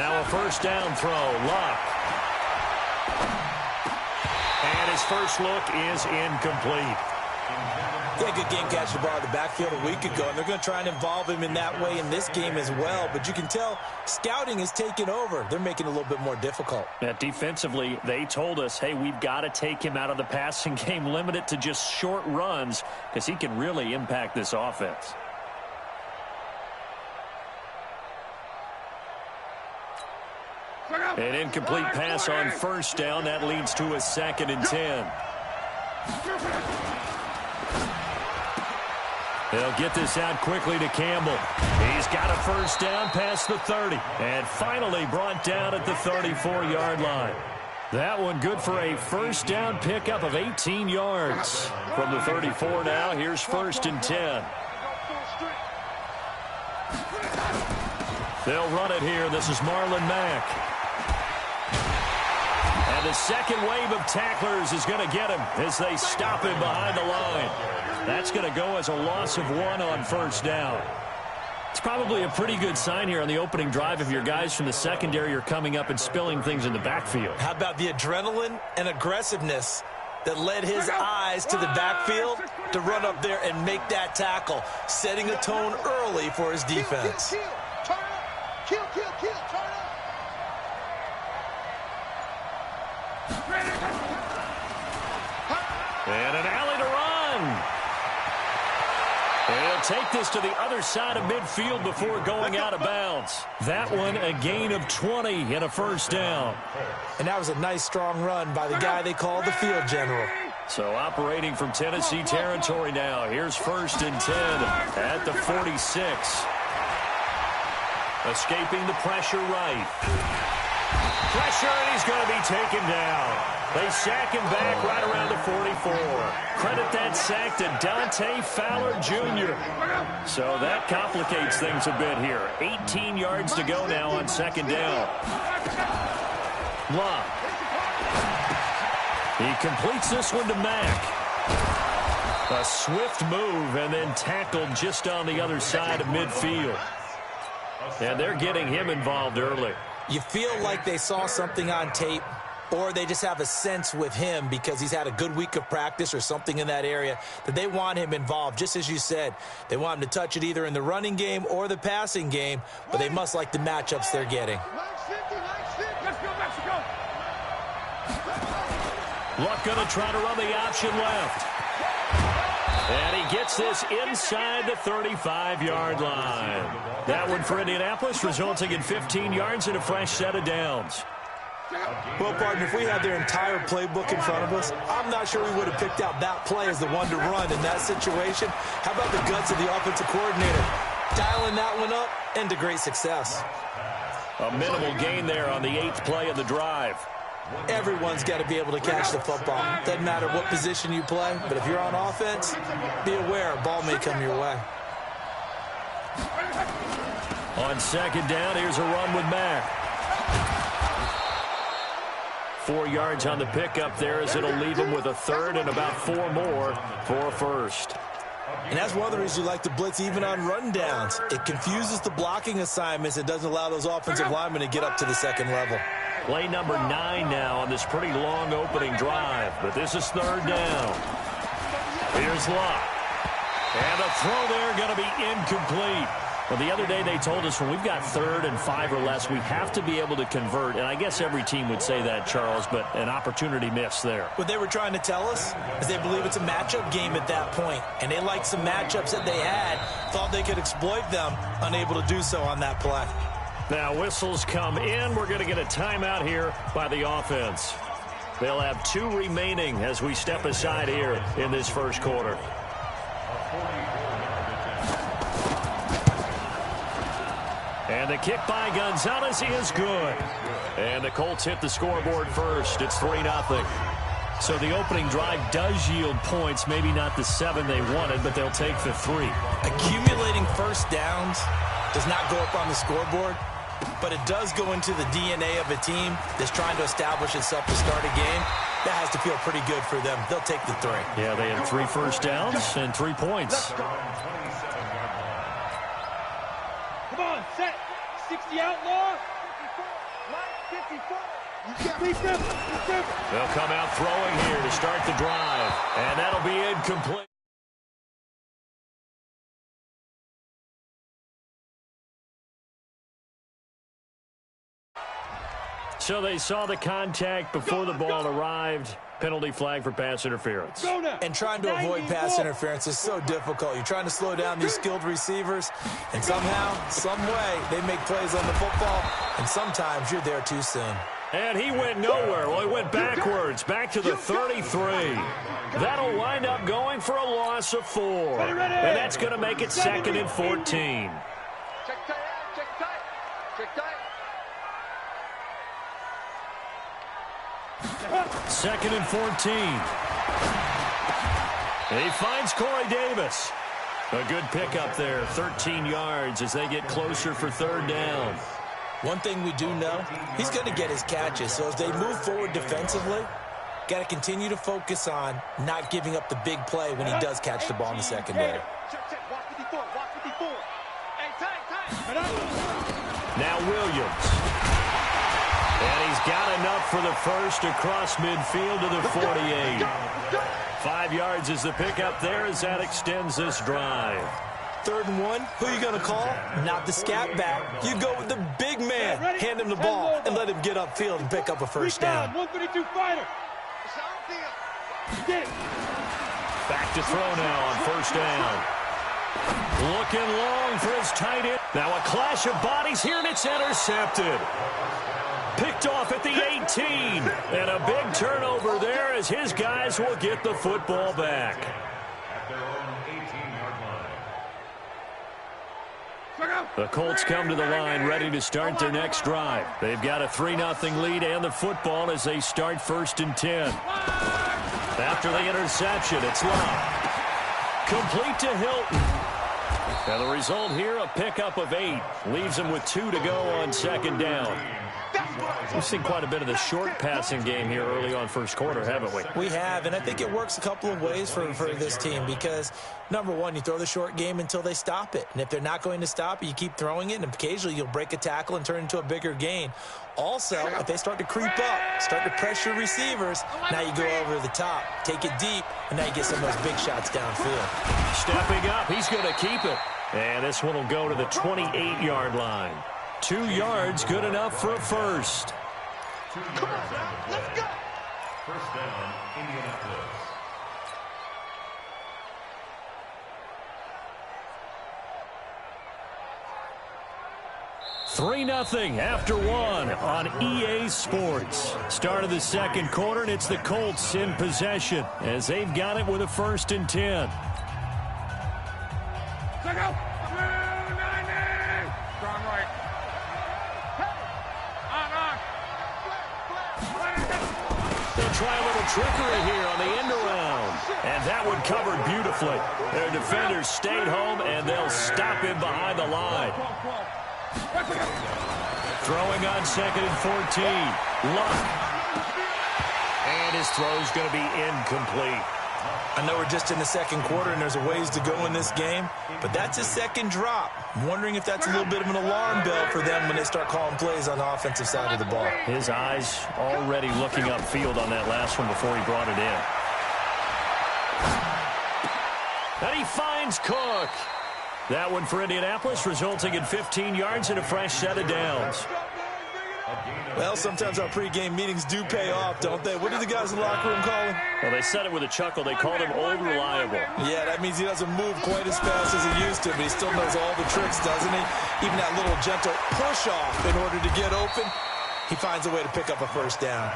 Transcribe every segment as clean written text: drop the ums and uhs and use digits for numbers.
Now a first down throw. Luck. And his first look is incomplete. Yeah, good game catching the ball in the backfield a week ago, and they're going to try and involve him in that way in this game as well. But you can tell scouting is taking over. They're making it a little bit more difficult. Yeah, defensively, they told us, hey, we've got to take him out of the passing game, limit it to just short runs, because he can really impact this offense. An incomplete pass on first down. That leads to a 2nd and 10. They'll get this out quickly to Campbell. He's got a first down past the 30. And finally brought down at the 34-yard line. That one good for a first down pickup of 18 yards. From the 34 now, here's 1st and 10. They'll run it here. This is Marlon Mack. And the second wave of tacklers is going to get him as they stop him behind the line. That's going to go as a loss of 1 on first down. It's probably a pretty good sign here on the opening drive if your guys from the secondary are coming up and spilling things in the backfield. How about the adrenaline and aggressiveness that led his eyes to the backfield to run up there and make that tackle, setting a tone early for his defense. And an alley to run. They'll take this to the other side of midfield before going out of bounds. That one a gain of 20 and a first down. And that was a nice strong run by the guy they call the field general. So operating from Tennessee territory now. Here's 1st and 10 at the 46. Escaping the pressure right. Pressure, and he's going to be taken down. They sack him back right around the 44. Credit that sack to Dante Fowler Jr. So that complicates things a bit here. 18 yards to go now on 2nd down. Luck. He completes this one to Mack. A swift move and then tackled just on the other side of midfield. And they're getting him involved early. You feel like they saw something on tape, or they just have a sense with him because he's had a good week of practice or something in that area that they want him involved. Just as you said, they want him to touch it either in the running game or the passing game, but they must like the matchups they're getting. Luck going to try to run the option left. And he gets this inside the 35-yard line. That one for Indianapolis, resulting in 15 yards and a fresh set of downs. Well, partner, if we had their entire playbook in front of us, I'm not sure we would have picked out that play as the one to run in that situation. How about the guts of the offensive coordinator? Dialing that one up into great success. A minimal gain there on the 8th play of the drive. Everyone's got to be able to catch the football. Doesn't matter what position you play, but if you're on offense, be aware a ball may come your way. On 2nd down, here's a run with Mack. 4 yards on the pickup there as it'll leave him with a 3rd and about 4 more for a first. And that's one of the reasons you like to blitz even on rundowns. It confuses the blocking assignments. It doesn't allow those offensive linemen to get up to the 2nd level. Play number 9 now on this pretty long opening drive, but this is 3rd down. Here's Luck. And the throw there going to be incomplete. Well, the other day they told us when we've got 3rd and 5 or less, we have to be able to convert. And I guess every team would say that, Charles, but an opportunity missed there. What they were trying to tell us is they believe it's a matchup game at that point. And they liked some matchups that they had, thought they could exploit them, unable to do so on that play. Now whistles come in. We're going to get a timeout here by the offense. They'll have 2 remaining as we step aside here in this first quarter. And the kick by Gonzalez is good. And the Colts hit the scoreboard first. It's 3-0. So the opening drive does yield points, maybe not the 7 they wanted, but they'll take the 3. Accumulating first downs does not go up on the scoreboard, but it does go into the DNA of a team that's trying to establish itself to start a game. That has to feel pretty good for them. They'll take the 3. Yeah, they had 3 first downs and 3 points. Come on, set. 60 outlaw. They'll come out throwing here to start the drive, and that'll be incomplete. So they saw the contact before the ball arrived. Penalty flag for pass interference. And trying to avoid pass interference is so difficult. You're trying to slow down these skilled receivers, and somehow, some way, they make plays on the football, and sometimes you're there too soon. And he went nowhere. Well, he went backwards, back to the 33. That'll wind up going for a loss of 4. And that's going to make it 2nd and 14. Check tight, check tight, check tight. 2nd and 14. He finds Corey Davis. A good pickup there, 13 yards as they get closer for 3rd down. One thing we do know, he's going to get his catches. So as they move forward defensively, got to continue to focus on not giving up the big play when he does catch the ball in the secondary. Now Williams. And he's got enough for the first across midfield to the 48. 5 yards is the pickup there as that extends this drive. 3rd and 1, who are you going to call? Not the scat back. You go with the big man. Hand him the ball and let him get upfield and pick up a first down. 132 fighter. Back to throw now on 1st down. Looking long for his tight end. Now a clash of bodies here, and it's intercepted. Picked off at the 18. And a big turnover there as his guys will get the football back. The Colts come to the line ready to start their next drive. They've got a 3-0 lead and the football as they start 1st and 10. After the interception, it's Love. Complete to Hilton. And the result here, a pickup of 8. Leaves him with 2 to go on 2nd down. We've seen quite a bit of the short passing game here early on 1st quarter, haven't we? We have, and I think it works a couple of ways for this team because, number one, you throw the short game until they stop it. And if they're not going to stop it, you keep throwing it, and occasionally you'll break a tackle and turn it into a bigger gain. Also, if they start to creep up, start to pressure receivers, now you go over the top, take it deep, and now you get some of those big shots downfield. Stepping up, he's going to keep it. And this one will go to the 28-yard line. 2 yards, good enough for a first. Come on, let's go. 1st down, Indianapolis. Three 3-0 after 1 on EA Sports. Start of the 2nd quarter, and it's the Colts in possession as they've got it with a 1st and 10. Check out. Strong right. They'll try a little trickery here on the end around. And that one covered beautifully. Their defenders stayed home, and they'll stop him behind the line. Throwing on 2nd and 14. Luck. And his throw's going to be incomplete. I know we're just in the 2nd quarter and there's a ways to go in this game, but that's a 2nd drop. I'm wondering if that's a little bit of an alarm bell for them when they start calling plays on the offensive side of the ball. His eyes already looking upfield on that last one before he brought it in. And he finds Cook. That one for Indianapolis, resulting in 15 yards and a fresh set of downs. Well, sometimes our pregame meetings do pay off, don't they? What did the guys in the locker room call him? Well, they said it with a chuckle. They called him Old Reliable. Yeah, that means he doesn't move quite as fast as he used to, but he still knows all the tricks, doesn't he? Even that little gentle push-off in order to get open, he finds a way to pick up a first down.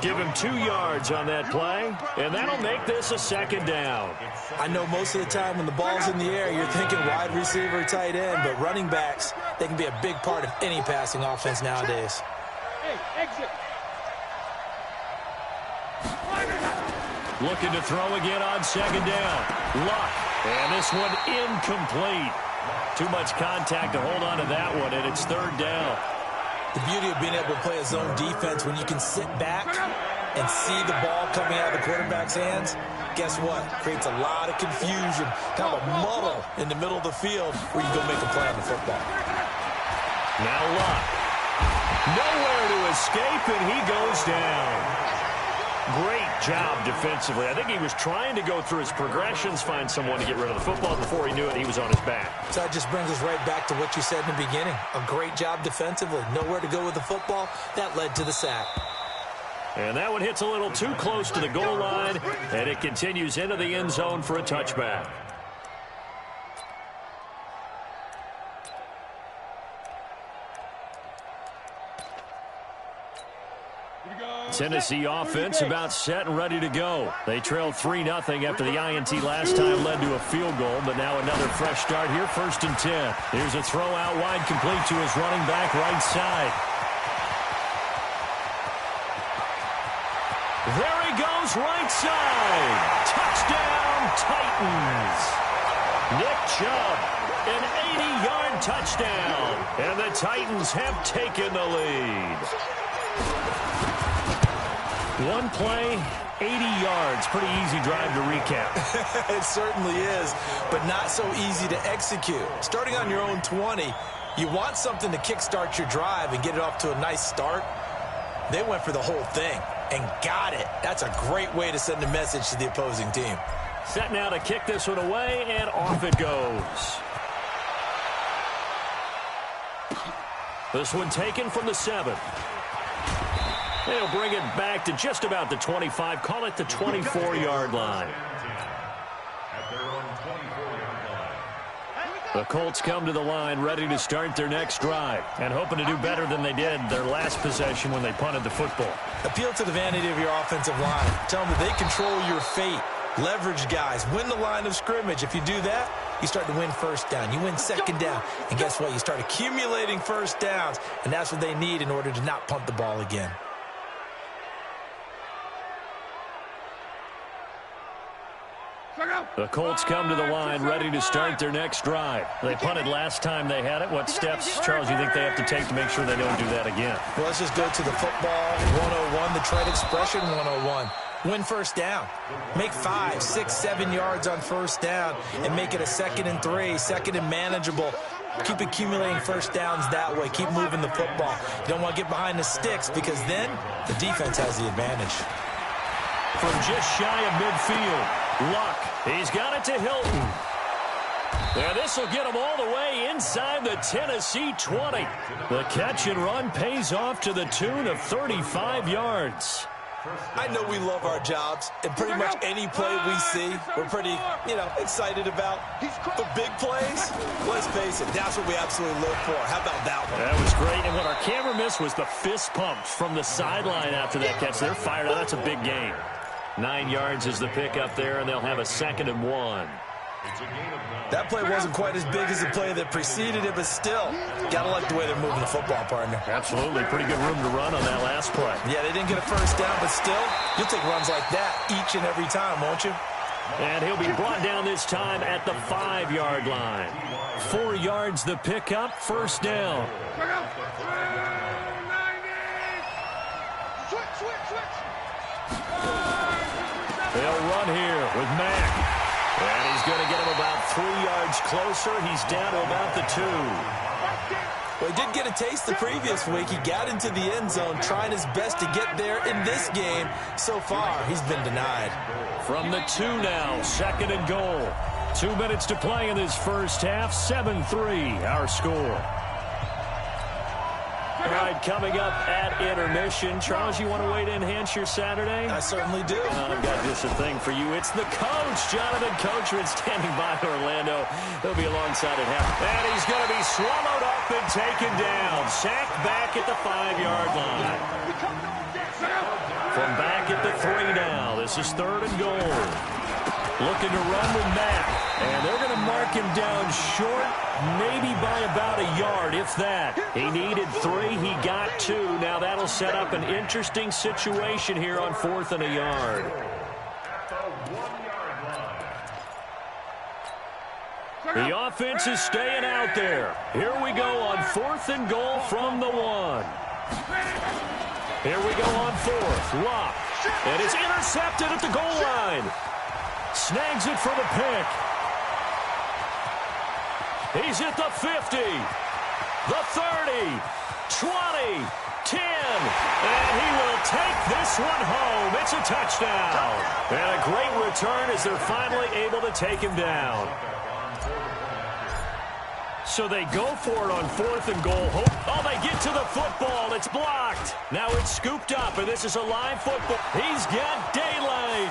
Give him 2 yards on that play, and that'll make this a 2nd down. I know most of the time when the ball's in the air, you're thinking wide receiver, tight end, but running backs, they can be a big part of any passing offense nowadays. Exit. Looking to throw again on 2nd down. Luck. And this one incomplete. Too much contact to hold on to that one, and it's 3rd down. The beauty of being able to play a zone defense when you can sit back and see the ball coming out of the quarterback's hands, guess what? Creates a lot of confusion, kind of a muddle in the middle of the field where you go make a play on the football. Now Luck. Nowhere to escape, and he goes down. Great job defensively. I think he was trying to go through his progressions, find someone to get rid of the football. Before he knew it, he was on his back. So that just brings us right back to what you said in the beginning. A great job defensively. Nowhere to go with the football. That led to the sack. And that one hits a little too close to the goal line, and it continues into the end zone for a touchback. Tennessee offense about set and ready to go. They trailed 3-0 after the INT last time led to a field goal, but now another fresh start here, 1st and 10. Here's a throw out wide, complete to his running back right side. There he goes, right side. Touchdown, Titans. Nick Chubb, an 80-yard touchdown. And the Titans have taken the lead. One play, 80 yards. Pretty easy drive to recap. It certainly is, but not so easy to execute. Starting on your own 20, you want something to kickstart your drive and get it off to a nice start. They went for the whole thing and got it. That's a great way to send a message to the opposing team. Set now to kick this one away, and off it goes. This one taken from the 7. They'll bring it back to just about the 25. Call it the 24-yard line. The Colts come to the line ready to start their next drive and hoping to do better than they did their last possession when they punted the football. Appeal to the vanity of your offensive line. Tell them that they control your fate. Leverage guys. Win the line of scrimmage. If you do that, you start to win first down. You win second down. And guess what? You start accumulating first downs. And that's what they need in order to not punt the ball again. The Colts come to the line ready to start their next drive. They punted last time they had it. What steps, Charles, you think they have to take to make sure they don't do that again? Well, let's just go to the football 101, the trade expression 101. Win first down. Make 5, 6, 7 yards on first down and make it a 2nd and 3, 2nd and manageable. Keep accumulating first downs that way. Keep moving the football. You don't want to get behind the sticks because then the defense has the advantage. From just shy of midfield, Luck. He's got it to Hilton. And this will get him all the way inside the Tennessee 20. The catch and run pays off to the tune of 35 yards. I know we love our jobs, and pretty much any play we see, we're pretty, excited about. The big plays, let's face it, that's what we absolutely live for. How about that one? That was great, and what our camera missed was the fist pumps from the sideline after that catch. They're fired out. That's a big gain. 9 yards is the pickup there, and they'll have a 2nd and 1. That play wasn't quite as big as the play that preceded it, but still, gotta like the way they're moving the football, partner. Absolutely. Pretty good room to run on that last play. Yeah, they didn't get a first down, but still, you'll take runs like that each and every time, won't you? And he'll be brought down this time at the 5-yard line. 4 yards the pickup, first down. They'll run here with Mack. And he's going to get him about 3 yards closer. He's down to about the 2. Well, he did get a taste the previous week. He got into the end zone, trying his best to get there in this game. So far, he's been denied. From the 2 now, 2nd and goal. 2 minutes to play in this first half. 7-3, our score. All right, coming up at intermission. Charles, you want to wait to enhance your Saturday? I certainly do. I've got just a thing for you. It's the coach, Jonathan Coachman, standing by Orlando. He'll be alongside at half. And he's going to be swallowed up and taken down. Sacked back at the 5-yard line. From back at the 3 now. This is 3rd and goal. Looking to run with Mack. And they're going to mark him down short, maybe by about a yard, if that. He needed 3. He got 2. Now that'll set up an interesting situation here on 4th and a yard. The offense is staying out there. Here we go on 4th and goal from the 1. Here we go on 4th. Lock. And it's intercepted at the goal line. Snags it for the pick. He's at the 50, the 30, 20, 10. And he will take this one home. It's a touchdown. And a great return as they're finally able to take him down. So they go for it on 4th and goal. Oh, they get to the football. It's blocked. Now it's scooped up, and this is a live football. He's got daylight.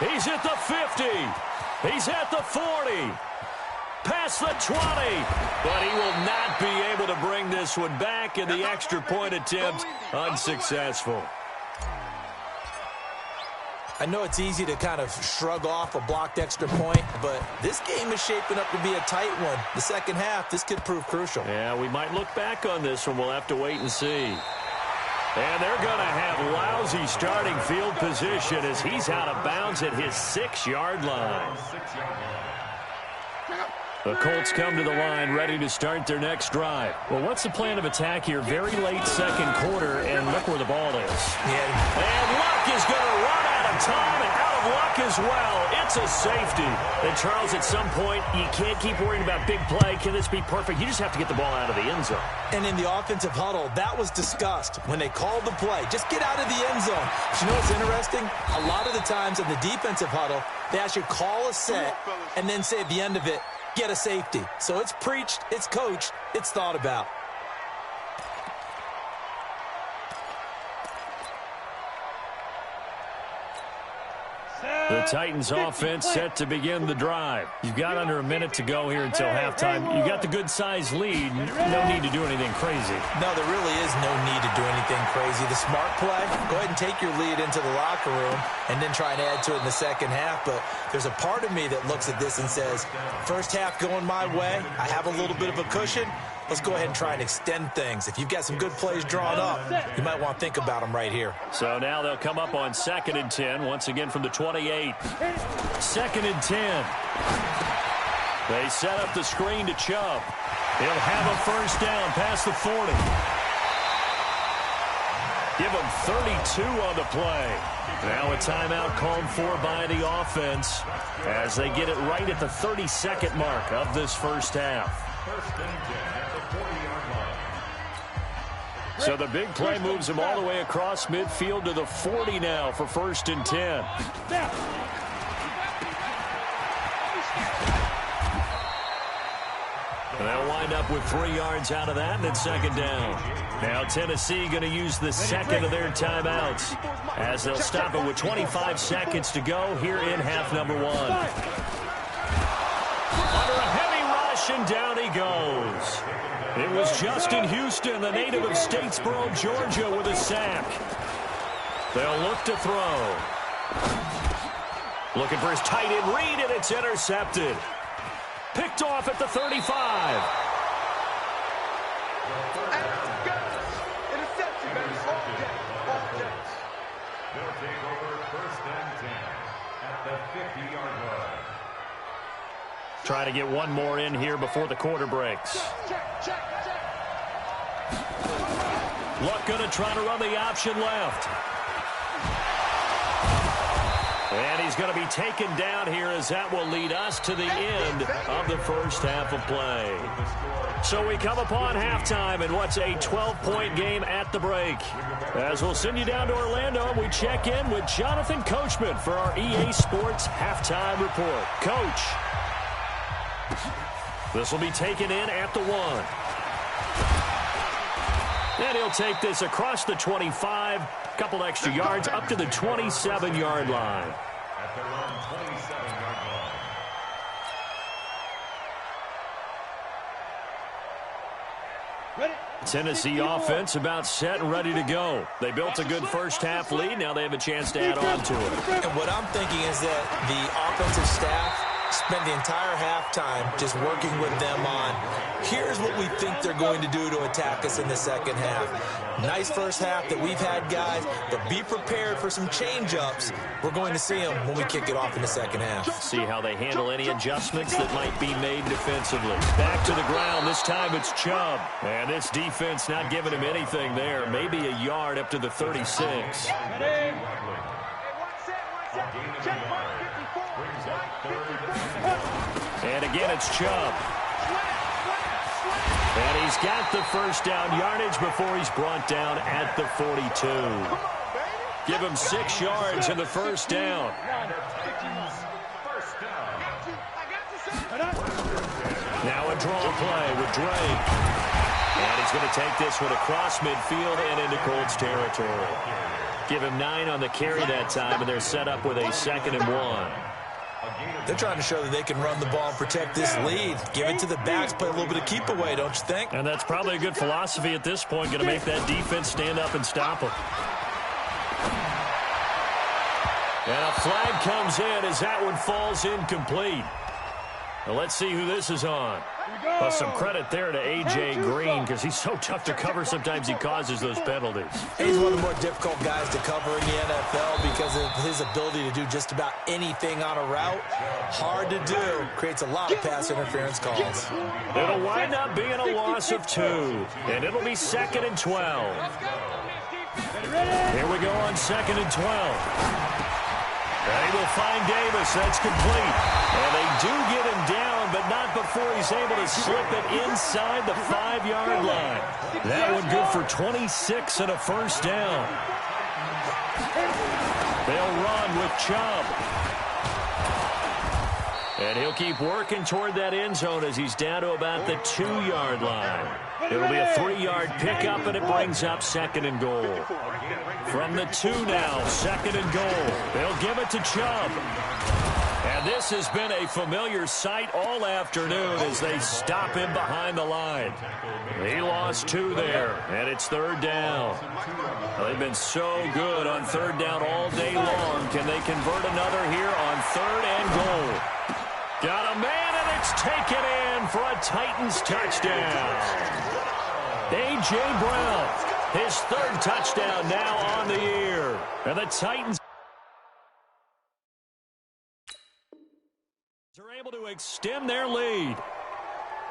He's at the 50. He's at the 40. Past the 20. But he will not be able to bring this one back, and the extra point attempt unsuccessful. I know it's easy to kind of shrug off a blocked extra point, but this game is shaping up to be a tight one. The second half, this could prove crucial. Yeah, we might look back on this one. We'll have to wait and see. And they're going to have lousy starting field position as he's out of bounds at his 6-yard line. The Colts come to the line ready to start their next drive. Well, what's the plan of attack here? Very late second quarter, and look where the ball is. Yeah. And Luck is going to run out of time and out of luck as well. It's a safety. And, Charles, at some point, you can't keep worrying about big play. Can this be perfect? You just have to get the ball out of the end zone. And in the offensive huddle, that was discussed when they called the play. Just get out of the end zone. But you know what's interesting? A lot of the times in the defensive huddle, they actually call a set and then say at the end of it, get a safety. So it's preached, it's coached, it's thought about. The Titans offense set to begin the drive. You've got under a minute to go here until halftime. You got the good-sized lead. No need to do anything crazy. No, there really is no need to do anything crazy. The smart play, go ahead and take your lead into the locker room and then try and add to it in the second half. But there's a part of me that looks at this and says, first half going my way, I have a little bit of a cushion. Let's go ahead and try and extend things. If you've got some good plays drawn up, you might want to think about them right here. So now they'll come up on 2nd and 10, once again from the 28. 2nd and 10. They set up the screen to Chubb. He'll have a first down past the 40. Give him 32 on the play. Now a timeout called for by the offense as they get it right at the 32nd mark of this first half. So the big play moves him all the way across midfield to the 40 now for 1st and 10. And they'll wind up with 3 yards out of that, and it's 2nd down. Now Tennessee going to use the second of their timeouts as they'll stop it with 25 seconds to go here in half number 1. Under a heavy rush, and down he goes. It was Justin Houston, the native of Statesboro, Georgia, with a sack. They'll look to throw. Looking for his tight end read, and it's intercepted. Picked off at the 35. Interception, baby. All day. They'll take over 1st and 10 at the 50-yard line. Try to get one more in here before the quarter breaks. Check. Luck going to try to run the option left. And he's going to be taken down here as that will lead us to the end of the first half of play. So we come upon halftime in what's a 12-point game at the break. As we'll send you down to Orlando, and we check in with Jonathan Coachman for our EA Sports Halftime Report. Coach. This will be taken in at the 1. And he'll take this across the 25, a couple extra yards, up to the 27-yard line. At their own 27-yard line. Tennessee offense about set and ready to go. They built a good first half lead. Now they have a chance to add on to it. And what I'm thinking is that the offensive staff spend the entire halftime just working with them on, here's what we think they're going to do to attack us in the second half. Nice first half that we've had, guys, but be prepared for some change-ups. We're going to see them when we kick it off in the second half. See how they handle any adjustments that might be made defensively. Back to the ground. This time it's Chubb. And this defense not giving him anything there. Maybe a yard up to the 36. And again, it's Chubb. And he's got the first down yardage before he's brought down at the 42. Give him 6 yards in the first down. Now a draw play with Drake. And he's going to take this one across midfield and into Colts territory. Give him 9 on the carry that time, and they're set up with a 2nd and 1. They're trying to show that they can run the ball and protect this lead. Give it to the backs, play a little bit of keep away, don't you think? And that's probably a good philosophy at this point, going to make that defense stand up and stop them. And a flag comes in as that one falls incomplete. Now let's see who this is on. Well, some credit there to A.J. Green because he's so tough to cover. Sometimes he causes those penalties. He's one of the more difficult guys to cover in the NFL because of his ability to do just about anything on a route. Hard to do. Creates a lot of pass interference calls. It'll wind up being a loss of 2. And it'll be 2nd and 12. Here we go on 2nd and 12. And he will find Davis. That's complete. And they do get him down, but not before he's able to slip it inside the 5-yard line. That one good for 26 and a first down. They'll run with Chubb. And he'll keep working toward that end zone as he's down to about the 2-yard line. It'll be a 3-yard pickup, and it brings up 2nd and goal. From the 2 now, 2nd and goal. They'll give it to Chubb. And this has been a familiar sight all afternoon as they stop him behind the line. He lost 2 there, and it's 3rd down. They've been so good on 3rd down all day long. Can they convert another here on 3rd and goal? Got a man, and it's taken in for a Titans touchdown. A.J. Brown, his 3rd touchdown now on the year. And the Titans are able to extend their lead.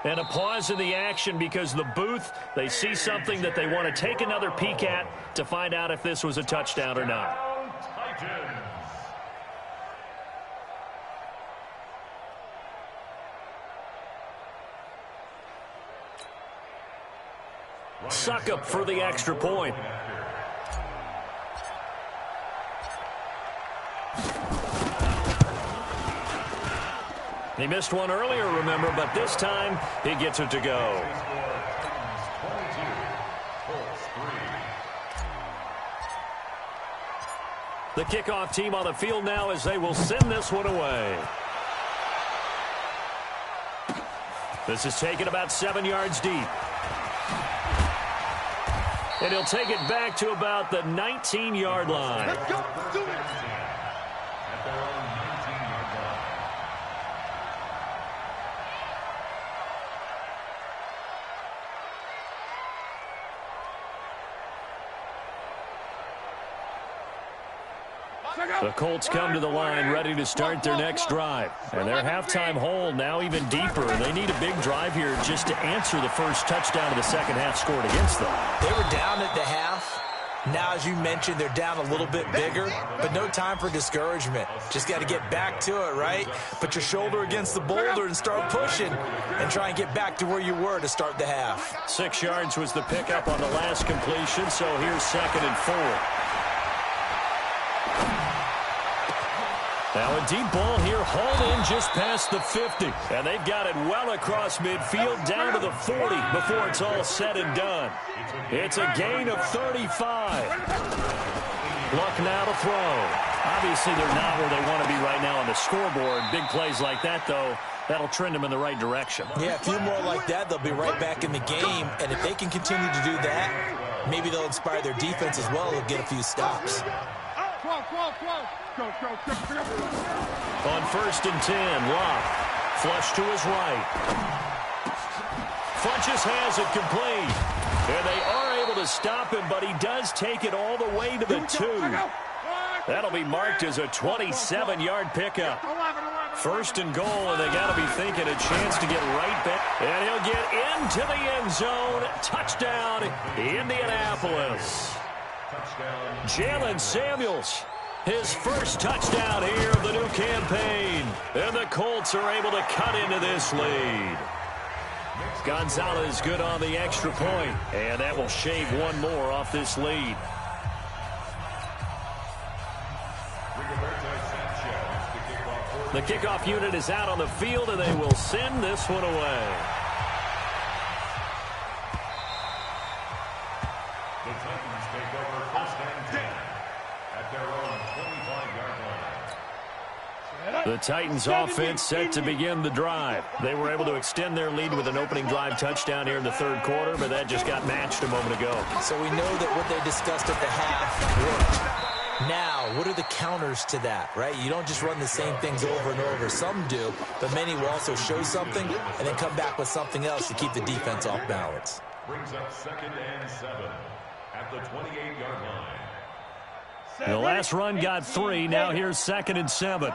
And a pause in the action because the booth, they see something that they want to take another peek at to find out if this was a touchdown or not. Suckup for the extra point. He missed one earlier, remember, but this time he gets it to go. The kickoff team on the field now as they will send this one away. This is taken about 7 yards deep. And he'll take it back to about the 19-yard line. Let's go. Do it. The Colts come to the line ready to start their next drive. And their halftime hole now even deeper. They need a big drive here just to answer the first touchdown of the second half scored against them. They were down at the half. Now, as you mentioned, they're down a little bit bigger, but no time for discouragement. Just got to get back to it, right? Put your shoulder against the boulder and start pushing and try and get back to where you were to start the half. 6 yards was the pickup on the last completion, so here's 2nd and 4. Now a deep ball here, hauled in just past the 50. And they've got it well across midfield down to the 40 before it's all said and done. It's a gain of 35. Luck now to throw. Obviously they're not where they want to be right now on the scoreboard. Big plays like that, though, that'll trend them in the right direction. Yeah, a few more like that, they'll be right back in the game. And if they can continue to do that, maybe they'll inspire their defense as well. They'll get a few stops. On 1st and 10, Locke. Flush to his right. Funches has it complete. And they are able to stop him, but he does take it all the way to the 2. That'll be marked as a 27-yard pickup. 1st and goal, and they got to be thinking a chance to get right back. And he'll get into the end zone. Touchdown, Indianapolis. Jalen Samuels, his first touchdown here of the new campaign. And the Colts are able to cut into this lead. Gonzalez good on the extra point, and that will shave one more off this lead. The kickoff unit is out on the field, and they will send this one away. The Titans take over first and 10 at their own 25-yard line. The Titans offense set to begin the drive. They were able to extend their lead with an opening drive touchdown here in the third quarter, but that just got matched a moment ago. So we know that what they discussed at the half worked. Now, what are the counters to that, right? You don't just run the same things over and over. Some do, but many will also show something and then come back with something else to keep the defense off balance. Brings up 2nd and 7 at the 28-yard line. The last run got 3. Now here's 2nd and 7.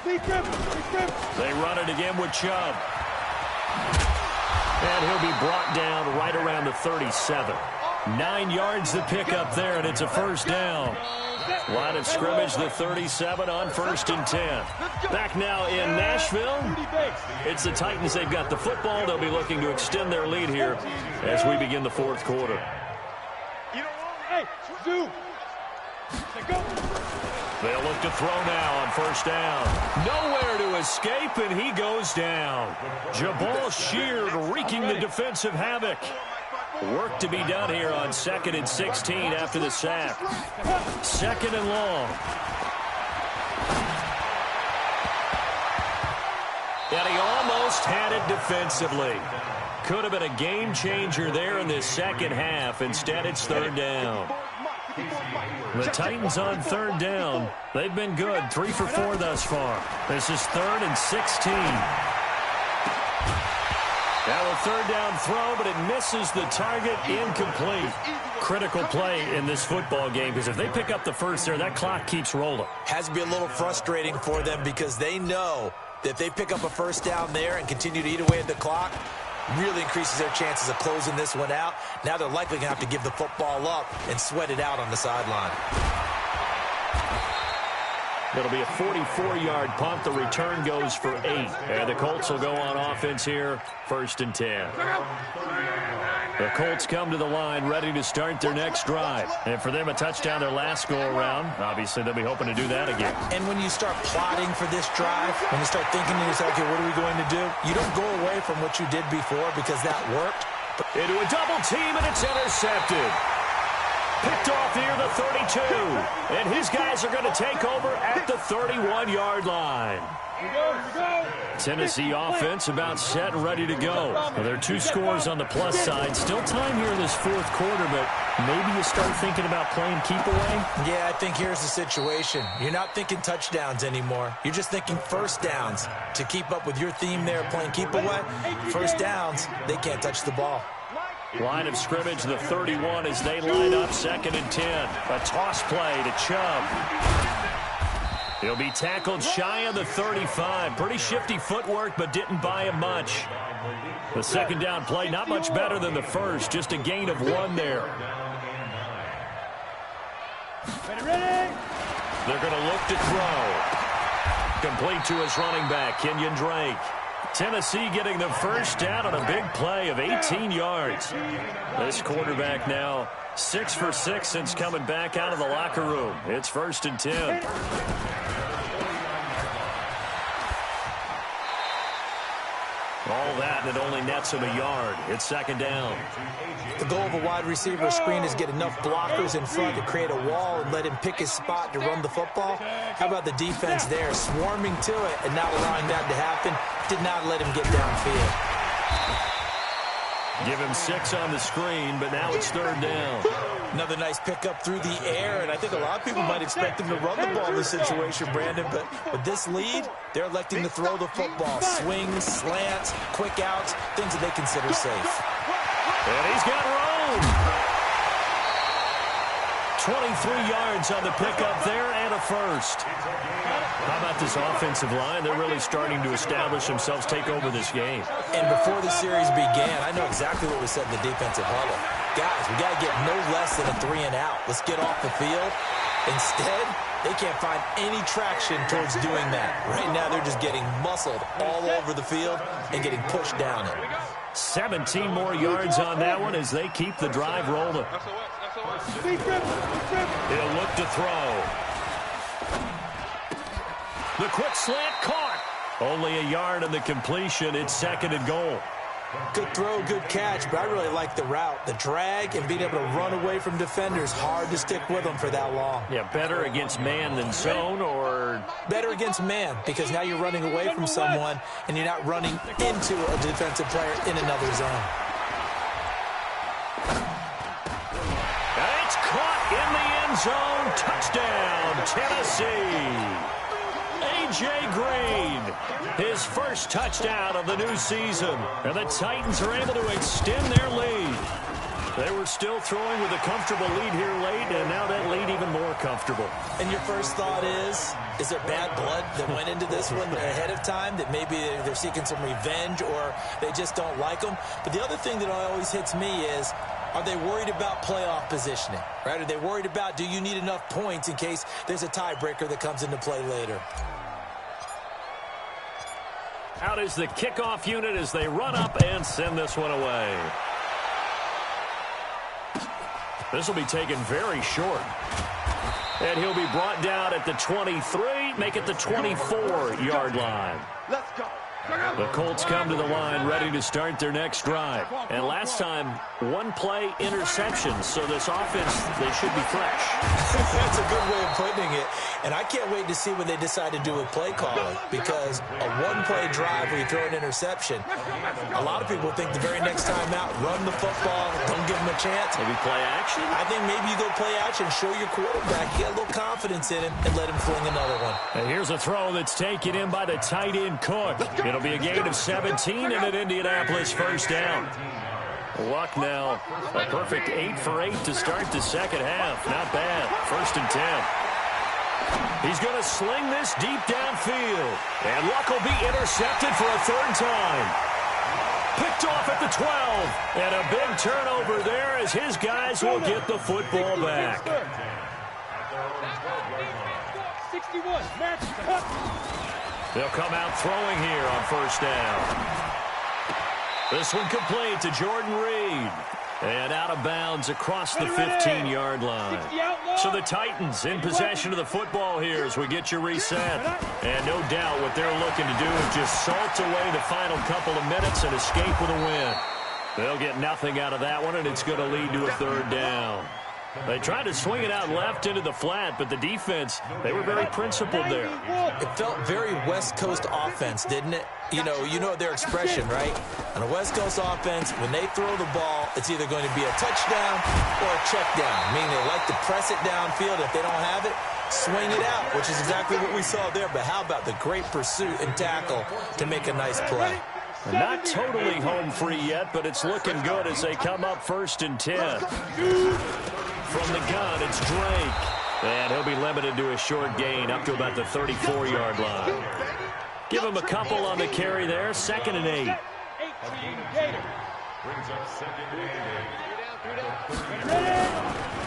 They run it again with Chubb. And he'll be brought down right around the 37. 9 yards to pick up there, and it's a first down. Line of scrimmage, the 37 on 1st and 10. Back now in Nashville. It's the Titans. They've got the football. They'll be looking to extend their lead here as we begin the fourth quarter. They'll look to throw now on 1st down. Nowhere to escape, and he goes down. Jabal Sheard wreaking the defensive havoc. Work to be done here on 2nd and 16 after the sack. 2nd and long. And he almost had it defensively. Could have been a game changer there in this second half. Instead, it's 3rd down. The Titans on 3rd down. They've been good. 3 for 4 thus far. This is 3rd and 16. Now a 3rd down throw, but it misses the target, incomplete. Critical play in this football game, because if they pick up the first there, that clock keeps rolling. Has to be a little frustrating for them because they know that if they pick up a first down there and continue to eat away at the clock, really increases their chances of closing this one out. Now they're likely going to have to give the football up and sweat it out on the sideline. It'll be a 44-yard punt. The return goes for 8. And the Colts will go on offense here, 1st and 10. The Colts come to the line ready to start their next drive. And for them, a touchdown their last go-around. Obviously, they'll be hoping to do that again. And when you start plotting for this drive, when you start thinking to yourself, okay, what are we going to do? You don't go away from what you did before because that worked. Into a double team, and it's intercepted. Picked off here, the 32. And his guys are going to take over at the 31-yard line. Tennessee offense about set and ready to go. Well, there are 2 scores on the plus side. Still time here in this fourth quarter, but maybe you start thinking about playing keep away? Yeah, I think here's the situation. You're not thinking touchdowns anymore. You're just thinking first downs. To keep up with your theme there, playing keep away, first downs, they can't touch the ball. Line of scrimmage, the 31 as they line up 2nd and 10. A toss play to Chubb. He'll be tackled shy of the 35. Pretty shifty footwork, but didn't buy him much. The 2nd down play, not much better than the first. Just a gain of 1 there. They're going to look to throw. Complete to his running back, Kenyon Drake. Tennessee getting the first down on a big play of 18 yards. This quarterback now 6 for 6 since coming back out of the locker room. It's 1st and 10. All that, and it only nets him a yard. It's 2nd down. The goal of a wide receiver screen is get enough blockers in front to create a wall and let him pick his spot to run the football. How about the defense there, swarming to it and not allowing that to happen? Did not let him get downfield. Give him 6 on the screen, but now it's 3rd down. Another nice pickup through the air, and I think a lot of people might expect him to run the ball in this situation, Brandon, but with this lead, they're electing to throw the football. Swings, slants, quick outs, things that they consider safe. And he's got room. 23 yards on the pickup there and a first. How about this offensive line? They're really starting to establish themselves, take over this game. And before the series began, I know exactly what we said in the defensive huddle. Guys, we got to get no less than a 3 and out. Let's get off the field. Instead, They can't find any traction towards doing that. Right now, they're just getting muscled all over the field and getting pushed down it. 17 more yards on that one as they keep the drive rolling. He'll look to throw. The quick slant caught. Only a yard in the completion. It's 2nd and goal. Good throw, good catch, but I really like the route. The drag and being able to run away from defenders, hard to stick with them for that long. Yeah, better against man than zone, or? Better against man, because now you're running away from someone and you're not running into a defensive player in another zone. And it's caught in the end zone. Touchdown, Tennessee. A.J. Green, his first touchdown of the new season. And the Titans are able to extend their lead. They were still throwing with a comfortable lead here late, and now that lead even more comfortable. And your first thought is there bad blood that went into this one ahead of time, that maybe they're seeking some revenge or they just don't like them? But the other thing that always hits me is, are they worried about playoff positioning, right? Are they worried about, do you need enough points in case there's a tiebreaker that comes into play later? Out is the kickoff unit as they run up and send this one away. This will be taken very short. And he'll be brought down at the 23, make it the 24-yard line. Let's go. The Colts come to the line ready to start their next drive. And last time, one play interception, so this offense, they should be fresh. That's a good way of putting it. And I can't wait to see what they decide to do with play calling, because a one-play drive where you throw an interception, a lot of people think the very next time out, run the football, don't give them a chance. Maybe play action? I think maybe you go play action, show your quarterback, you get a little confidence in him, and let him fling another one. And here's a throw that's taken in by the tight end Cook. It'll be a gain of 17 and an Indianapolis first down. Luck now, a perfect 8 for 8 to start the second half. Not bad. 1st and 10. He's going to sling this deep downfield. And Luck will be intercepted for a 3rd time. Picked off at the 12. And a big turnover there as his guys will get the football back. 61, match cut. They'll come out throwing here on 1st down. This one complete to Jordan Reed. And out of bounds across the 15-yard line. So the Titans in possession of the football here as we get you reset. And no doubt what they're looking to do is just salt away the final couple of minutes and escape with a win. They'll get nothing out of that one, and it's going to lead to a 3rd down. They tried to swing it out left into the flat, but the defense, they were very principled there. It felt very West Coast offense, didn't it? You know their expression, right? On a West Coast offense, when they throw the ball, it's either going to be a touchdown or a check down, meaning they like to press it downfield. If they don't have it, swing it out, which is exactly what we saw there. But how about the great pursuit and tackle to make a nice play? Not totally home free yet, but it's looking good as they come up 1st and 10. From the gun, it's Drake. And he'll be limited to a short gain up to about the 34-yard line. Give him a couple on the carry there. 2nd and 8.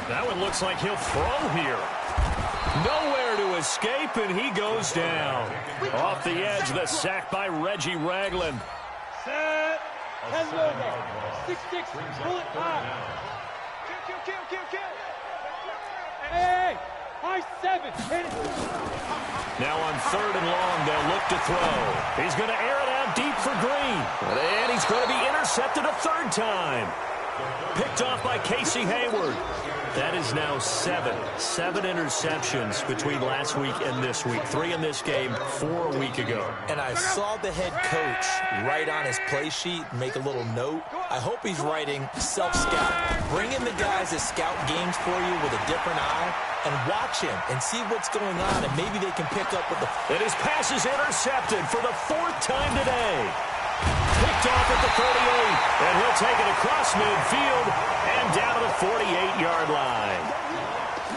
That one looks like he'll throw here. Nowhere to escape, and he goes down. Off the edge, the sack by Reggie Ragland. Set. Hello there. 6-6. Bullet 5. Kill. Hey. High 7. Hit it. Now on 3rd and long, they'll look to throw. He's going to air it out deep for Green. And he's going to be intercepted a 3rd time. Picked off by Casey Hayward. That is now 7 interceptions between last week and this week. 3 in this game, 4 a week ago. And I saw the head coach write on his play sheet, make a little note. I hope he's writing self-scout. Bring in the guys that scout games for you with a different eye and watch him and see what's going on, and maybe they can pick up with the... And his pass is intercepted for the 4th time today. Picked off at the 38, and he'll take it across midfield and down to the 48-yard line.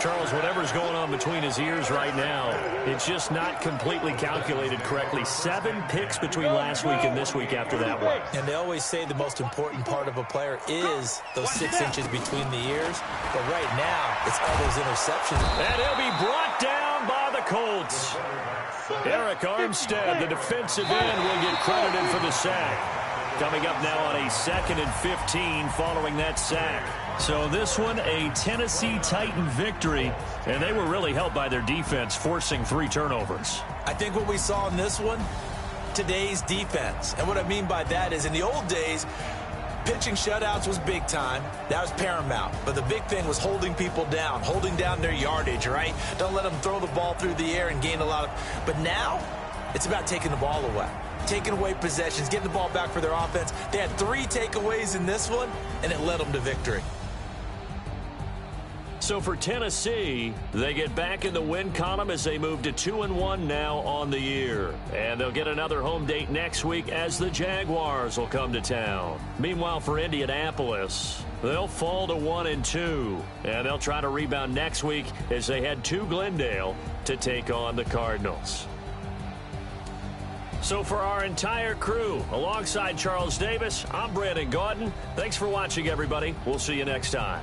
Charles, whatever's going on between his ears right now, it's just not completely calculated correctly. 7 picks between last week and this week after that one. And they always say the most important part of a player is those 6 inches between the ears. But right now, it's all those interceptions. And he'll be brought down by Colts. Eric Armstead, the defensive end, will get credited for the sack. Coming up now on a 2nd and 15 following that sack. So this one, a Tennessee Titan victory, and they were really helped by their defense, forcing 3 turnovers. I think what we saw in this one, today's defense. And what I mean by that is in the old days, pitching shutouts was big time. That was paramount. But the big thing was holding people down, holding down their yardage, right? Don't let them throw the ball through the air and gain a lot of... But now, it's about taking the ball away. Taking away possessions, getting the ball back for their offense. They had 3 takeaways in this one, and it led them to victory. So for Tennessee, they get back in the win column as they move to 2-1 now on the year. And they'll get another home date next week as the Jaguars will come to town. Meanwhile, for Indianapolis, they'll fall to 1-2. And they'll try to rebound next week as they head to Glendale to take on the Cardinals. So for our entire crew, alongside Charles Davis, I'm Brandon Gaudin. Thanks for watching, everybody. We'll see you next time.